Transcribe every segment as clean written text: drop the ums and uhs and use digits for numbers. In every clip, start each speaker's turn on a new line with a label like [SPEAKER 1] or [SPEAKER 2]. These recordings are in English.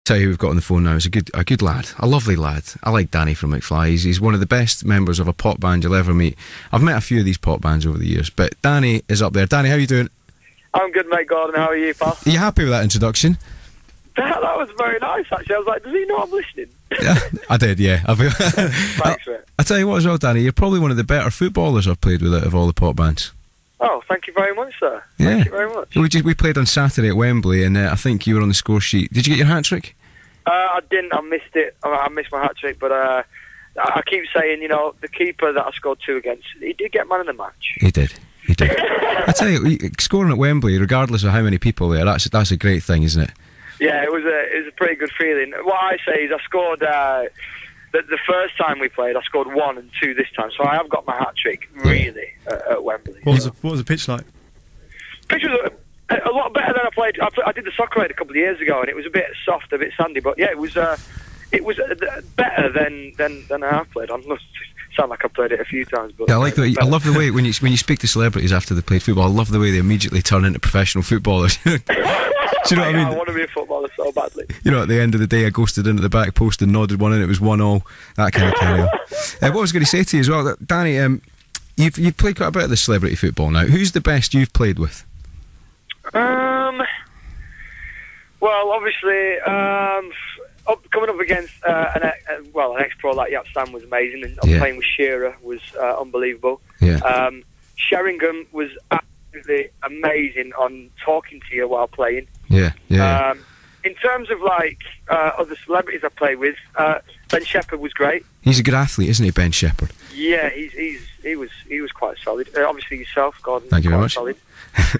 [SPEAKER 1] Tell you who we've got on the phone now. He's a good lad, a lovely lad. I like Danny from McFly. He's one of the best members of a pop band you'll ever meet. I've met a few of these pop bands over the years, but Danny is up there. Danny, how you doing?
[SPEAKER 2] I'm good, mate, Gordon. How are you, pal?
[SPEAKER 1] Are you happy with that introduction?
[SPEAKER 2] That was very nice, actually. I was like, does he know I'm listening?
[SPEAKER 1] Yeah, I did, yeah.
[SPEAKER 2] Thanks, mate.
[SPEAKER 1] I tell you what as well, Danny, you're probably one of the better footballers I've played with out of all the pop bands.
[SPEAKER 2] Oh, thank you very much, sir.
[SPEAKER 1] Yeah.
[SPEAKER 2] Thank you very much.
[SPEAKER 1] We played on Saturday at Wembley, and I think you were on the score sheet. Did you get your hat-trick?
[SPEAKER 2] I didn't. I missed it. I missed my hat-trick, but I keep saying, the keeper that I scored 2 against, he did get man of the match.
[SPEAKER 1] He did. I tell you, scoring at Wembley, regardless of how many people there, that's a great thing, isn't it?
[SPEAKER 2] Yeah, it was a pretty good feeling. What I say is I scored... The first time we played, I scored 1 and 2 this time, so I have got my hat-trick, really, at Wembley.
[SPEAKER 3] What was the pitch like?
[SPEAKER 2] Pitch was a lot better than I played. I did the soccer raid a couple of years ago, and it was a bit soft, a bit sandy, but yeah, it was better than I have played. I must sound like I've played it a few times, but...
[SPEAKER 1] Yeah, I love the way, when you speak to celebrities after they played football, I love the way they immediately turn into professional footballers. Do you know what I mean?
[SPEAKER 2] I want to be a footballer so badly.
[SPEAKER 1] At the end of the day, I ghosted into the back post and nodded one in, it was 1-1, that kind of carry on. What I was going to say to you as well, Danny, you've played quite a bit of the celebrity football now. Who's the best you've played with?
[SPEAKER 2] Well, obviously, coming up against an ex-pro like Yap Stam was amazing, and playing with Shearer was unbelievable.
[SPEAKER 1] Yeah.
[SPEAKER 2] Sheringham was absolutely amazing on talking to you while playing.
[SPEAKER 1] Yeah.
[SPEAKER 2] In terms of other celebrities I played with, Ben Shepherd was great.
[SPEAKER 1] He's a good athlete, isn't he, Ben Shepherd?
[SPEAKER 2] Yeah, he was quite solid. Obviously yourself, Gordon.
[SPEAKER 1] Thank you very much.
[SPEAKER 2] Solid. Is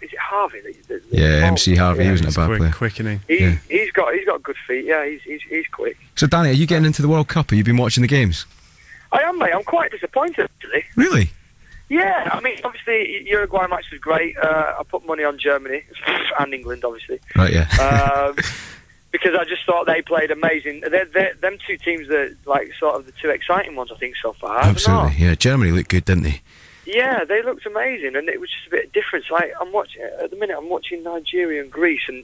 [SPEAKER 2] it Harvey?
[SPEAKER 1] MC Harvey. He wasn't a bad player.
[SPEAKER 3] Quick, isn't he?
[SPEAKER 2] He's got good feet. Yeah, he's quick.
[SPEAKER 1] So Danny, are you getting into the World Cup? Have you been watching the games?
[SPEAKER 2] I am, mate. I'm quite disappointed, actually.
[SPEAKER 1] Really?
[SPEAKER 2] Yeah, I mean, obviously, Uruguay match was great. I put money on Germany and England, obviously.
[SPEAKER 1] Right, yeah.
[SPEAKER 2] Because I just thought they played amazing. Them two teams are sort of the two exciting ones, I think, so far.
[SPEAKER 1] Absolutely, yeah. Germany looked good, didn't they?
[SPEAKER 2] Yeah, they looked amazing, and it was just a bit different. So I'm watching Nigeria and Greece, and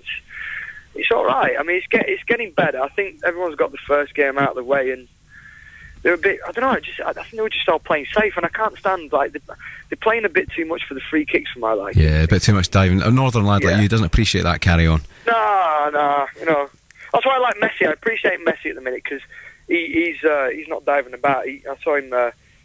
[SPEAKER 2] it's all right. I mean, it's getting better. I think everyone's got the first game out of the way, and they're a bit, I don't know, I think they were just all playing safe, and I can't stand, they're playing a bit too much for the free kicks for my liking.
[SPEAKER 1] Yeah, a bit too much diving. A northern lad like you doesn't appreciate that carry on.
[SPEAKER 2] No, that's why I like Messi. I appreciate Messi at the minute, because he's not diving about. I saw him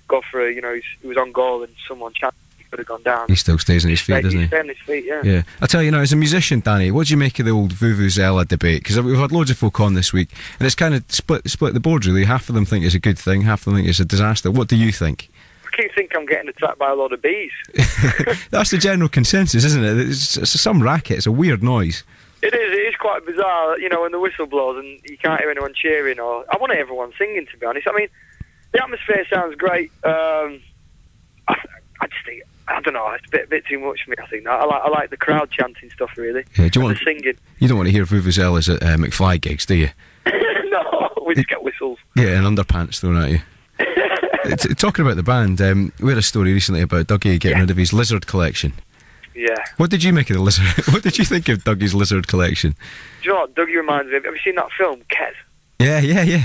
[SPEAKER 2] go for he was on goal and someone chanced he could have gone down.
[SPEAKER 1] He still stays on his feet, doesn't he?
[SPEAKER 2] He stays on his feet, yeah.
[SPEAKER 1] Yeah. I tell you now, as a musician, Danny, what do you make of the old vuvuzela debate? Because we've had loads of folk on this week, and it's kind of split the board, really. Half of them think it's a good thing, half of them think it's a disaster. What do you think?
[SPEAKER 2] I keep thinking I'm getting attacked by a lot of bees.
[SPEAKER 1] That's the general consensus, isn't it? It's some racket, it's a weird noise.
[SPEAKER 2] It is quite bizarre, when the whistle blows and you can't hear anyone cheering, or I want everyone singing, to be honest. I mean, the atmosphere sounds great. I just think, I don't know, it's a bit too much for me, I think. I like the crowd chanting stuff, really. Yeah,
[SPEAKER 1] do you want
[SPEAKER 2] the singing.
[SPEAKER 1] You don't want to hear vuvuzelas at McFly gigs, do you?
[SPEAKER 2] No, we just get whistles.
[SPEAKER 1] Yeah, and underpants thrown at you. Talking about the band, we had a story recently about Dougie getting rid of his lizard collection.
[SPEAKER 2] Yeah.
[SPEAKER 1] What did you make of the lizard? What did you think of Dougie's lizard collection?
[SPEAKER 2] Do you know what Dougie reminds me of? Have you seen that film, Kez?
[SPEAKER 1] Yeah.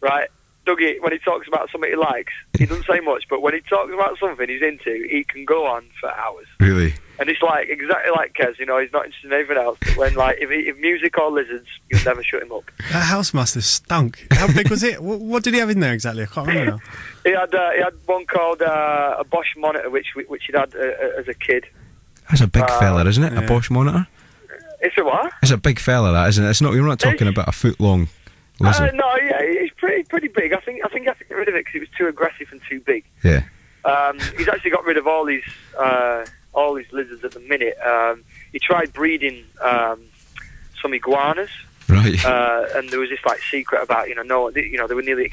[SPEAKER 1] Right.
[SPEAKER 2] Dougie, when he talks about something he likes, he doesn't say much, but when he talks about something he's into, he can go on for hours.
[SPEAKER 1] Really?
[SPEAKER 2] And it's exactly like Kez, he's not interested in anything else. When if music or lizards, you'll never shut him up.
[SPEAKER 3] That house must have stunk. How big was it? What did he have in there exactly? I can't remember now.
[SPEAKER 2] He had one called a Bosch monitor, which he'd had as a kid.
[SPEAKER 1] That's a big fella, isn't it? Yeah. A Bosch monitor.
[SPEAKER 2] It's a what?
[SPEAKER 1] It's a big fella, that, isn't it? It's not. You're not talking about a foot long lizard.
[SPEAKER 2] No, yeah, he's pretty big. I think I have to get rid of it because it was too aggressive and too big.
[SPEAKER 1] Yeah.
[SPEAKER 2] He's actually got rid of all these lizards at the minute. He tried breeding some iguanas.
[SPEAKER 1] Right.
[SPEAKER 2] And there was this secret about they were nearly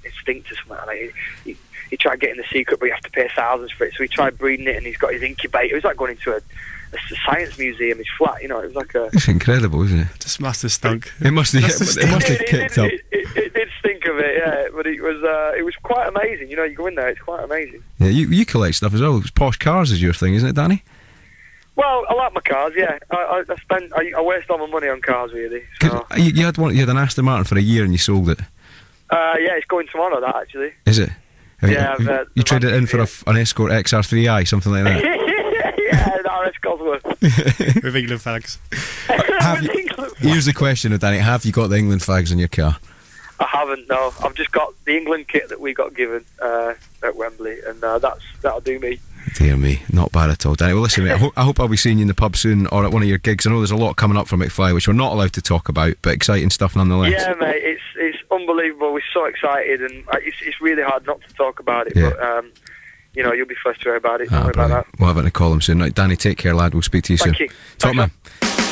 [SPEAKER 2] extinct or something like that. He tried getting the secret, but you have to pay thousands for it. So he tried breeding it, and he's got his incubator. It was like going into a science museum. His flat, it was like a...
[SPEAKER 1] It's incredible, isn't it?
[SPEAKER 3] It just must have stunk.
[SPEAKER 1] It must have kicked up.
[SPEAKER 2] It did stink of it, yeah. But it was quite amazing. You go in there, it's quite amazing.
[SPEAKER 1] Yeah, you collect stuff as well. Posh cars is your thing, isn't it, Danny?
[SPEAKER 2] Well, I like my cars. Yeah, I waste all my money on cars really.
[SPEAKER 1] 'Cause
[SPEAKER 2] So.
[SPEAKER 1] you had an Aston Martin for a year and you sold it.
[SPEAKER 2] Yeah, it's going tomorrow. That actually.
[SPEAKER 1] Is it?
[SPEAKER 2] Yeah,
[SPEAKER 1] you traded it in for an Escort XR3i, something like that.
[SPEAKER 2] Yeah, an RS Cosworth.
[SPEAKER 3] With England flags.
[SPEAKER 1] Here's the question, Danny: have you got the England flags in your car?
[SPEAKER 2] I haven't. No, I've just got the England kit that we got given at Wembley, and that'll do me.
[SPEAKER 1] Dear me, not bad at all, Danny. Well, listen, mate, I hope I'll be seeing you in the pub soon or at one of your gigs. I know there's a lot coming up from McFly, which we're not allowed to talk about, but exciting stuff nonetheless.
[SPEAKER 2] Yeah, mate, it's unbelievable. We're so excited, and it's really hard not to talk about it.
[SPEAKER 1] Yeah.
[SPEAKER 2] But you'll be first to hear about it. Don't worry about that.
[SPEAKER 1] We'll have it in a column soon. Right, Danny, take care, lad. We'll speak to you soon.
[SPEAKER 2] Thank you.
[SPEAKER 1] Top
[SPEAKER 2] Thanks,
[SPEAKER 1] man.